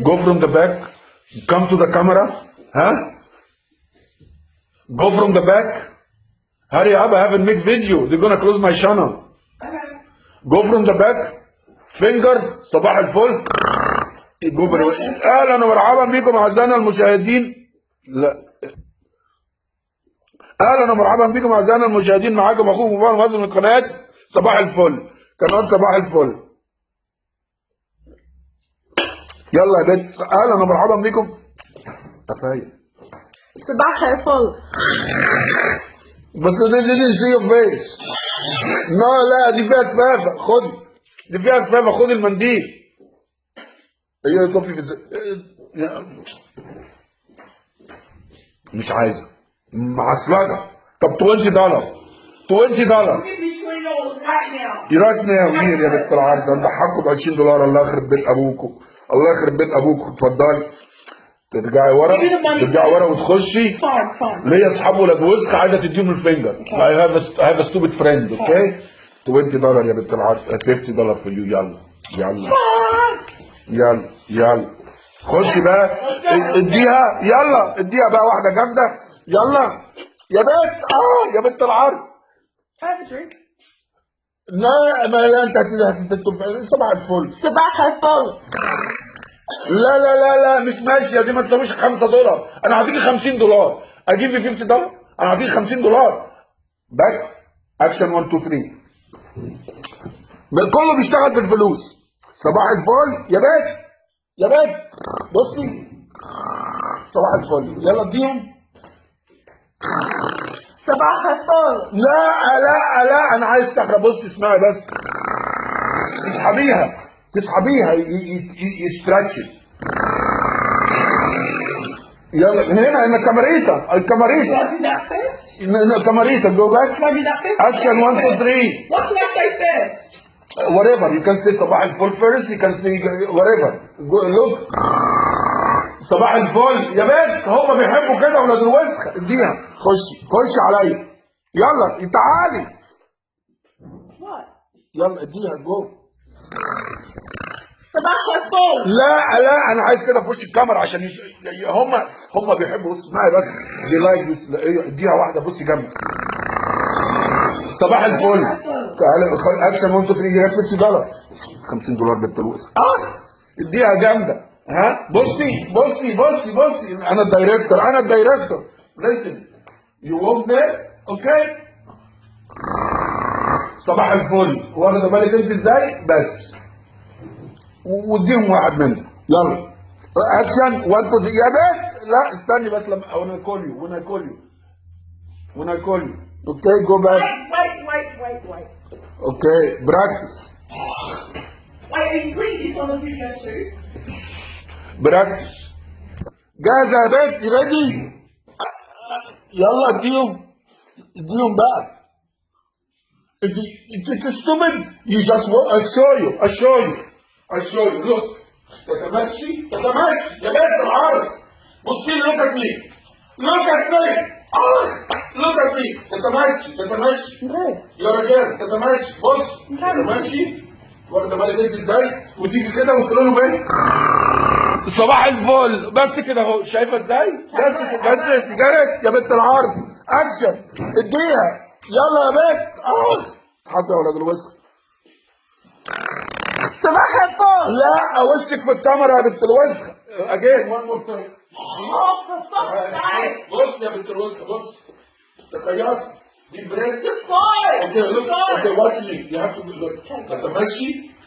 Go from the back. Come to the camera. Huh? Go from the back. Hurry up, I haven't made video. They're gonna close my channel. Go from the back. Finger. صباح الفل. اهلا ومرحبا بكم اعزائنا المشاهدين. لا. اهلا ومرحبا بكم اعزائنا المشاهدين، معاكم اخوكم مبارك مازن من قناه صباح الفل. قناه صباح الفل. يلا يا بنت، اهلا ومرحبا بكم. كفايه. صباح الفل. بس دي سي يور فيس. لا دي فيها كفافه، خدي. دي فيها كفافه، خدي المنديل. هي كوفي في مش عايزه. معصلجه. طب $20. $20. right now here يا بنت العرس، هنضحكوا ب $20. الله يخرب بيت ابوكم. الله يخرب بيت ابوكم. اتفضلي. ترجعي ورا وتخشي. ليا اصحاب ولاد وسخ عايزه تديهم الفنجر. I have a stupid friend. اوكي. $20 يا بنت العرس. $50 for you. يلا خشي بقى. اديها. يلا اديها بقى واحده جامده. يلا يا بنت. يا بنت العرس. لا ما انت صباح الفل. صباح الفل. لا مش ماشيه دي، ما تساويش $5. انا هديكي $50. اجيب لي $50. انا هديكي $50. باك اكشن 1 2 3. كله بيشتغل بالفلوس. صباح الفل يا بنت. بصي صباح الفل. يلا اديهم. صباح الفل. لا انا عايز تحرق. بصي اسمعي بس. تسحبيها يستراتش. يلا هنا الكاميريتا. الكاميريتا جو باك. اكشن 1 2 3. What do I say first? whatever you can say صباح الفل first. you can say whatever. look. صباح الفل يا بنت. هما بيحبوا كده ولاد الوسخ. اديها. خشي عليا. يلا تعالي. يلا اديها جو. صباح الفل. لا انا عايز كده في وش الكاميرا عشان هم بيحبوا. بص اسمعي بس. دي لايك بس. اديها واحده. بصي جنبي. صباح الفل. تعالى اكشن 1 2 3. $50. $50 بنت الوسخ. اديها جامده. ها بصي انا الدايركتور. listen you walk there. اوكي. صباح الفل. واخده بالك انت ازاي؟ بس واديهم واحد منهم. يلا اكشن 1 2 3. يا بنت لا استني بس لما وانا كول يو. اوكي جو باك. Wait. اوكي براكتس. Wait, are you putting this on the video too? براكتس. جاهزه يا بنت؟ ريدي؟ يلا اديهم بقى. انت stupid. You just want. I'll show you. Look. تتمشي يا بنت العرس. بصي لي. look at me. تتمشي. يا رجال تتمشي. بص تتمشي. واخده بالك انت ازاي؟ وتيجي كده وتقول له ايه؟ صباح الفل. بس كده اهو. شايفه ازاي؟ بس جرت يا بنت العرس. اكشن. اديها. يلا يا بنت. حاجه يا ولاد الوسخ. صباح الفل. لا وشك في الكاميرا يا بنت الوسخ. اجين وان مور تايم. بص يا بنت الوسخ. بص تخيصي. دي بريس. اوكي واتش مي. يو هاف تو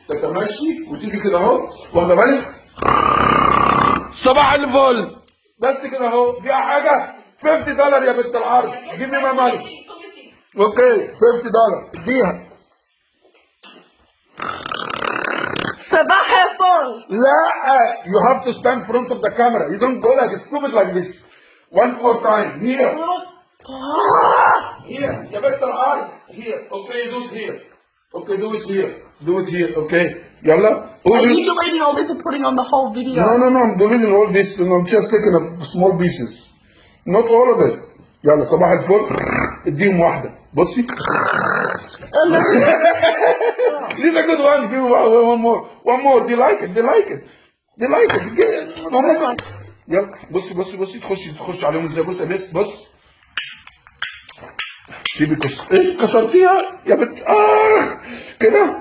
تتمشي وتيجي كده اهو. واخده بالك؟ صباح الفل. بس كده اهو. فيها حاجه؟ $50 يا بنت العرس. جيب لي مالك. اوكي $50. اديها. صباح الفل. لا you have to stand in front of the camera. You don't go like stupid like this. One more time. Here يا بنت العرس. Here. Okay do it here. Okay do it here. Okay يلا. Are you deleting all this and putting on the whole video? No I'm deleting all this and I'm just taking a small pieces. Not all of it. يلا صباح الفل. اديهم واحده. بصي. These are good ones. Give one more. Do you like it? دي لايك ممكن. يلا بصي تخش عليهم ازاي. بص يا بس بص. سيبي ايه كسرتيها يا بنت كده.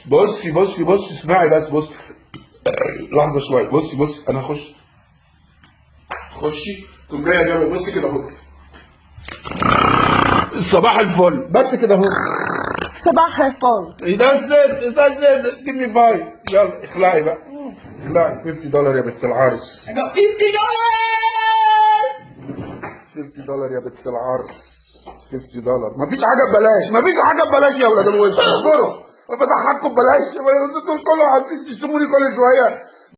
بصي بصي اسمعي بس. بص لحظه شويه. بصي انا هخش. خشي تقوم جايه جنبي. بصي كده اهو. صباح الفل بس كده اهو. صباح الفل. that's it give me five. يلا اخلعي بقى. اخلعي. $50 يا بنت العرس. I got $50. $50 يا بنت العرس. $50. مفيش حاجه ببلاش يا ولاد الوسط. اصبروا بضحككم ببلاش. دول كله عايزين تشتموني كل شويه.